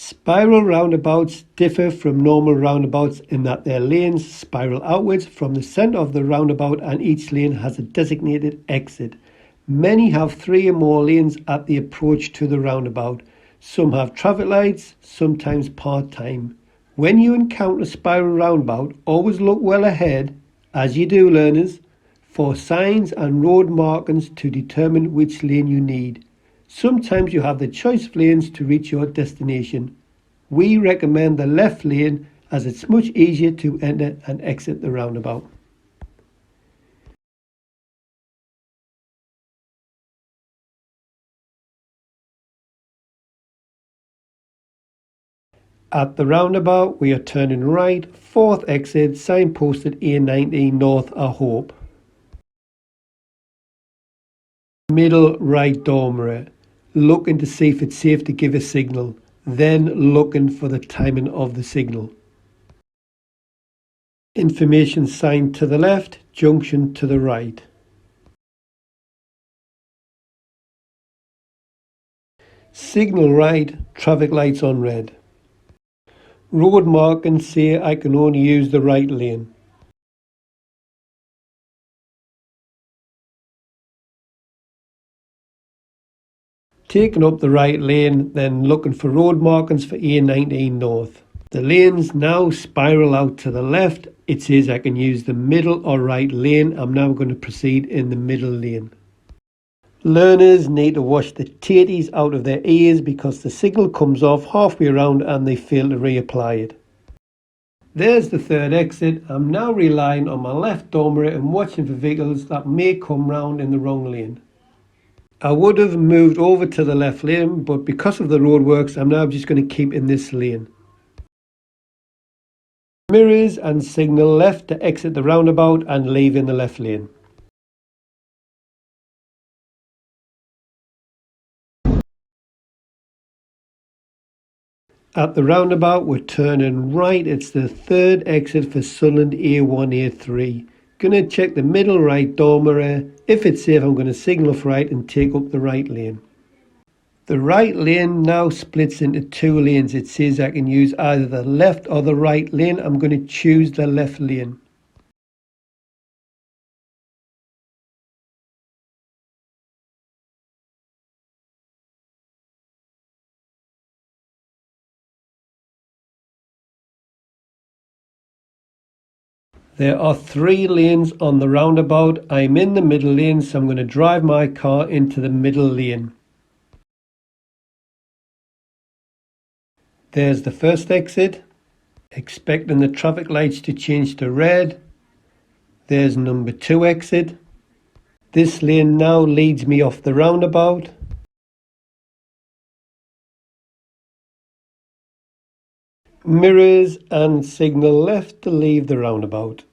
Spiral roundabouts differ from normal roundabouts in that their lanes spiral outwards from the centre of the roundabout and each lane has a designated exit. Many have 3 or more lanes at the approach to the roundabout. Some have traffic lights, sometimes part-time. When you encounter a spiral roundabout, always look well ahead, as you do learners, for signs and road markings to determine which lane you need. Sometimes you have the choice of lanes to reach your destination. We recommend the left lane as it's much easier to enter and exit the roundabout. At the roundabout, we are turning right, 4th exit, signposted A19 North, I hope. Middle right door mirror, looking to see if it's safe to give a signal, then looking for the timing of the signal. Information sign to the left, junction to the right. Signal right, traffic lights on red. Road markings say I can only use the right lane. Taking up the right lane, then looking for road markings for A19 North. The lanes now spiral out to the left. It says I can use the middle or right lane. I'm now going to proceed in the middle lane. Learners need to wash the taties out of their ears because the signal comes off halfway around and they fail to reapply it. There's the 3rd exit. I'm now relying on my left door mirror and watching for vehicles that may come round in the wrong lane. I would have moved over to the left lane, but because of the roadworks, I'm now just going to keep in this lane. Mirrors and signal left to exit the roundabout and leave in the left lane. At the roundabout, we're turning right. It's the 3rd exit for Sunderland A1, A3. Gonna check the middle right door mirror. If it's safe, I'm gonna signal off right and take up the right lane. The right lane now splits into 2 lanes. It says I can use either the left or the right lane. I'm gonna choose the left lane. There are 3 lanes on the roundabout. I'm in the middle lane, so I'm going to drive my car into the middle lane. There's the 1st exit, expecting the traffic lights to change to red. There's number 2 exit. This lane now leads me off the roundabout. Mirrors and signal left to leave the roundabout.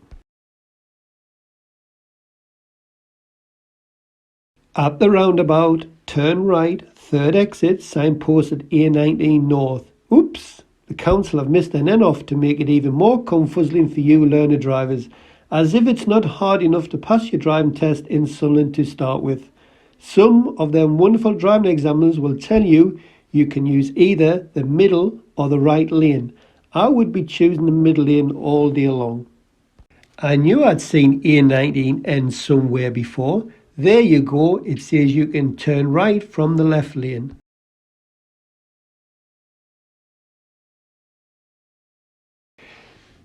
At the roundabout, turn right, 3rd exit, signposted A19 North. Oops, the council have missed an N off to make it even more confuzzling for you learner drivers, as if it's not hard enough to pass your driving test in Sunderland to start with. Some of them wonderful driving examiners will tell you you can use either the middle or the right lane. I would be choosing the middle lane all day long. I knew I'd seen A19 end somewhere before. There you go, it says you can turn right from the left lane.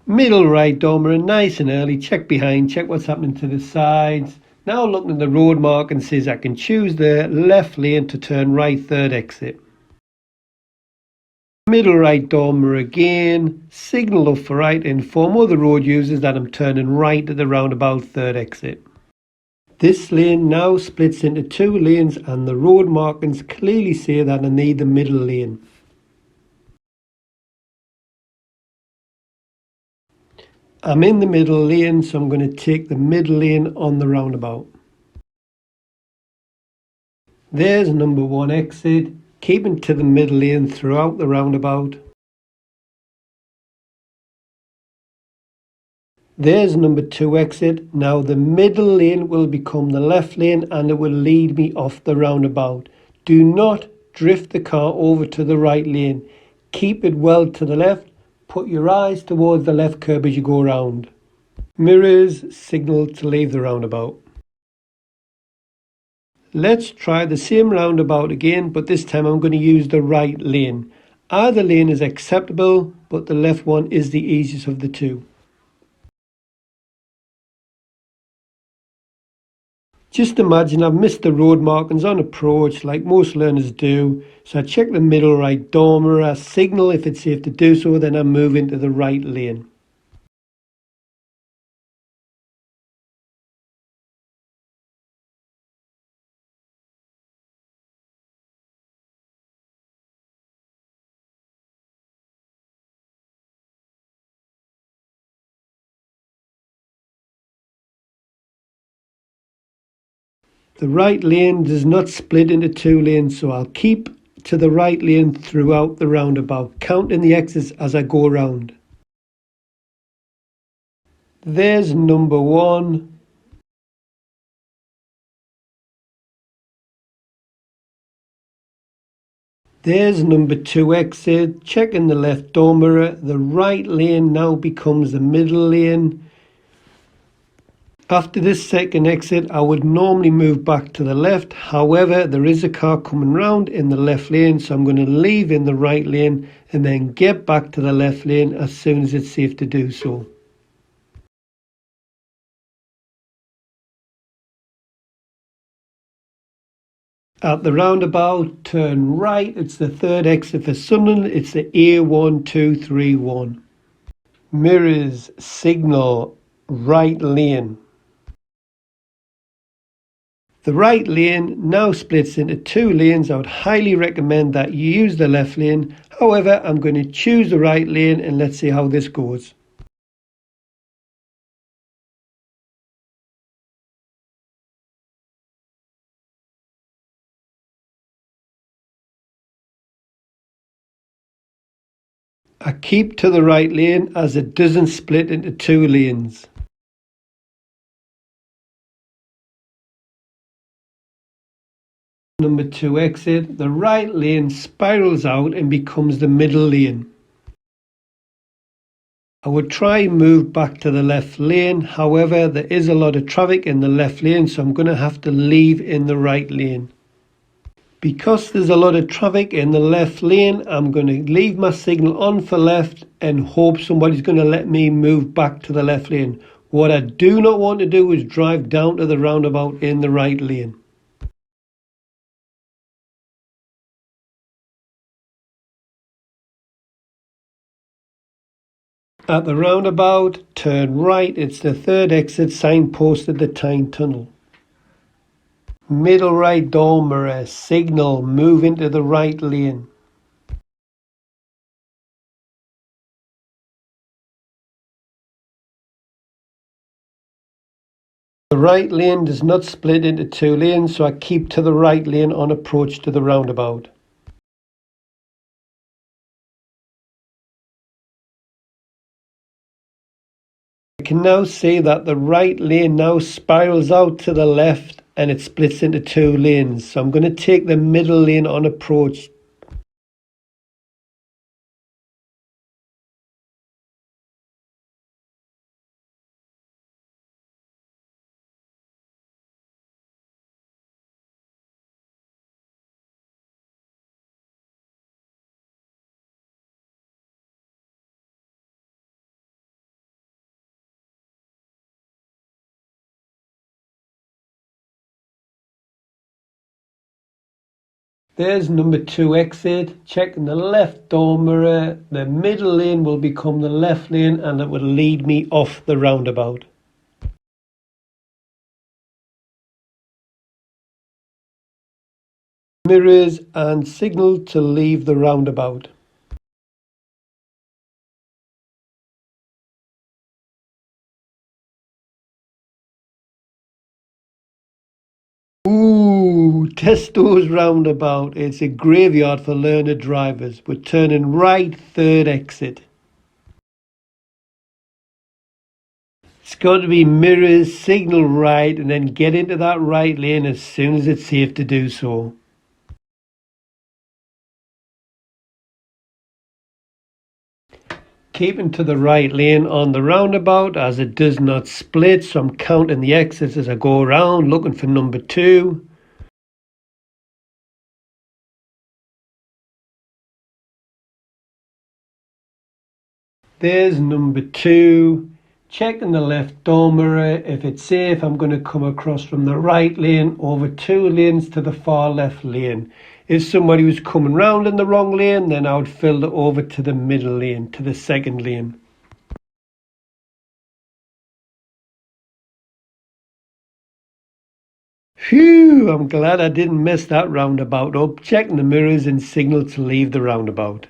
Middle right door mirror, nice and early, check behind, check what's happening to the sides. Now looking at the road mark and says I can choose the left lane to turn right, 3rd exit. Middle right door mirror again, signal up for right to inform other road users that I'm turning right at the roundabout, 3rd exit. This lane now splits into 2 lanes and the road markings clearly say that I need the middle lane. I'm in the middle lane, so I'm going to take the middle lane on the roundabout. There's number 1 exit, keeping to the middle lane throughout the roundabout. There's number 2 exit. Now the middle lane will become the left lane and it will lead me off the roundabout. Do not drift the car over to the right lane. Keep it well to the left. Put your eyes towards the left curb as you go around. Mirrors signal to leave the roundabout. Let's try the same roundabout again, but this time I'm going to use the right lane. Either lane is acceptable, but the left one is the easiest of the two. Just imagine I've missed the road markings on approach like most learners do, so I check the middle right door mirror, signal if it's safe to do so, then I move into the right lane. The right lane does not split into two lanes, so I'll keep to the right lane throughout the roundabout, counting the exits as I go around. There's number one. There's number two exit. Checking the left door mirror. The right lane now becomes the middle lane. After this second exit, I would normally move back to the left. However, there is a car coming round in the left lane, so I'm going to leave in the right lane and then get back to the left lane as soon as it's safe to do so. At the roundabout, turn right. It's the third exit for Sunderland. It's the A1231. Mirrors signal right lane. The right lane now splits into two lanes. I would highly recommend that you use the left lane. However, I'm going to choose the right lane and let's see how this goes. I keep to the right lane as it doesn't split into two lanes. Number two exit, the right lane spirals out and becomes the middle lane. I would try and move back to the left lane, however there is a lot of traffic in the left lane, so I'm going to have to leave in the right lane. Because there's a lot of traffic in the left lane, I'm going to leave my signal on for left and hope somebody's going to let me move back to the left lane. What I do not want to do is drive down to the roundabout in the right lane. At the roundabout, turn right. It's the third exit signposted the Tyne Tunnel. Middle right door mirror, signal, move into the right lane. The right lane does not split into two lanes, so I keep to the right lane on approach to the roundabout. I can now see that the right lane now spirals out to the left and it splits into two lanes. So I'm going to take the middle lane on approach. There's number two exit. Checking the left door mirror. The middle lane will become the left lane and it will lead me off the roundabout. Mirrors and signal to leave the roundabout. Ooh, Testo's roundabout. It's a graveyard for learner drivers. We're turning right, third exit. It's got to be mirrors, signal right, and then get into that right lane as soon as it's safe to do so. Keeping to the right lane on the roundabout as it does not split, so I'm counting the exits as I go around looking for number 2. There's number 2. Checking the left door mirror. If it's safe, I'm going to come across from the right lane over 2 lanes to the far left lane. If somebody was coming round in the wrong lane, then I would filter over to the middle lane, to the second lane. Phew, I'm glad I didn't mess that roundabout up. Checking the mirrors and signal to leave the roundabout.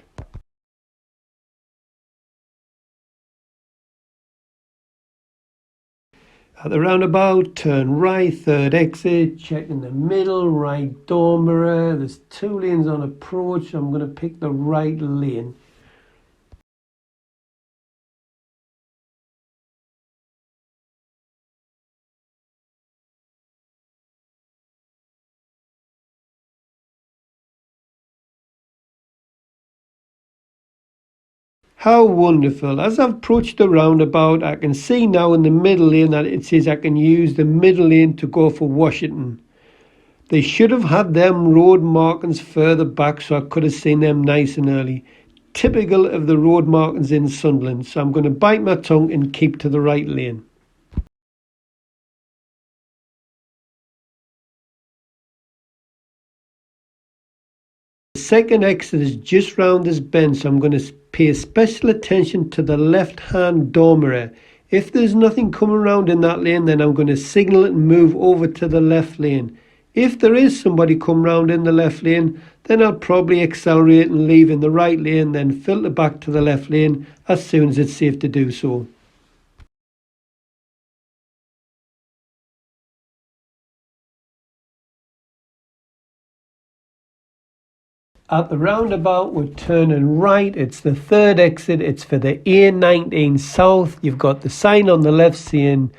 At the roundabout, turn right, third exit, checking the middle, right door mirror. There's 2 lanes on approach. I'm going to pick the right lane. How wonderful. As I've approached the roundabout, I can see now in the middle lane that it says I can use the middle lane to go for Washington. They should have had them road markings further back so I could have seen them nice and early. Typical of the road markings in Sunderland, so I'm going to bite my tongue and keep to the right lane. The second exit is just round this bend, so I'm going to pay special attention to the left hand door mirror. If there's nothing coming around in that lane, then I'm going to signal it and move over to the left lane. If there is somebody come round in the left lane, then I'll probably accelerate and leave in the right lane, then filter back to the left lane as soon as it's safe to do so. At the roundabout, we're turning right. It's the third exit. It's for the A19 South. You've got the sign on the left saying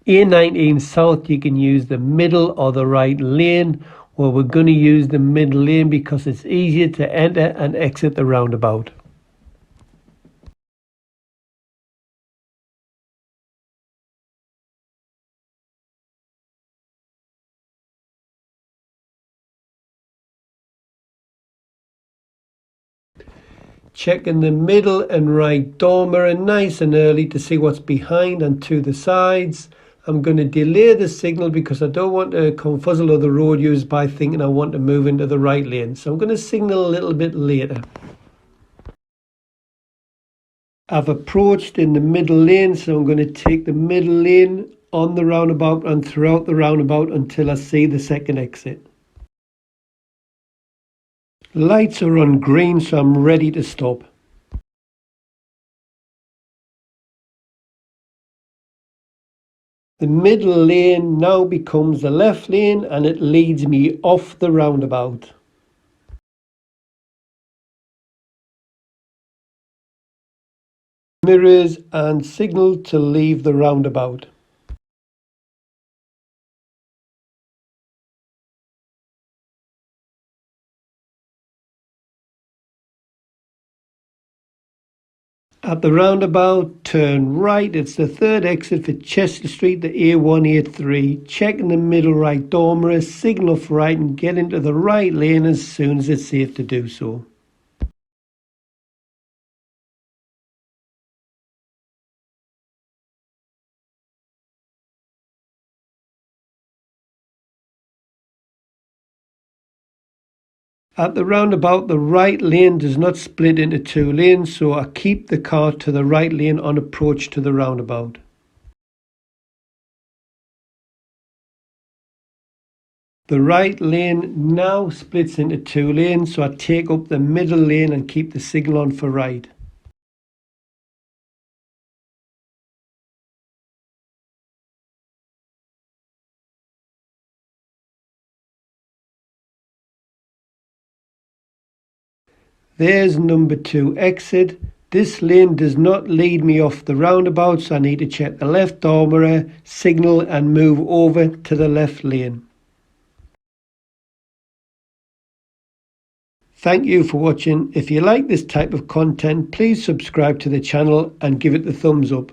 A19 South. You can use the middle or the right lane. Well, we're going to use the middle lane because it's easier to enter and exit the roundabout. Checking the middle and right door mirror nice and early to see what's behind and to the sides. I'm going to delay the signal because I don't want to confuzzle other road users by thinking I want to move into the right lane. So I'm going to signal a little bit later. I've approached in the middle lane, so I'm going to take the middle lane on the roundabout and throughout the roundabout until I see the second exit. Lights are on green, so I'm ready to stop. The middle lane now becomes the left lane and it leads me off the roundabout. Mirrors and signal to leave the roundabout. At the roundabout, turn right. It's the third exit for Chester Street, the A183. Check in the middle right door mirror, signal for right and get into the right lane as soon as it's safe to do so. At the roundabout, the right lane does not split into 2 lanes, so I keep the car to the right lane on approach to the roundabout. The right lane now splits into 2 lanes, so I take up the middle lane and keep the signal on for right. There's number 2 exit. This lane does not lead me off the roundabout, so I need to check the left door mirror, signal and move over to the left lane. Thank you for watching. If you like this type of content, please subscribe to the channel and give it the thumbs up.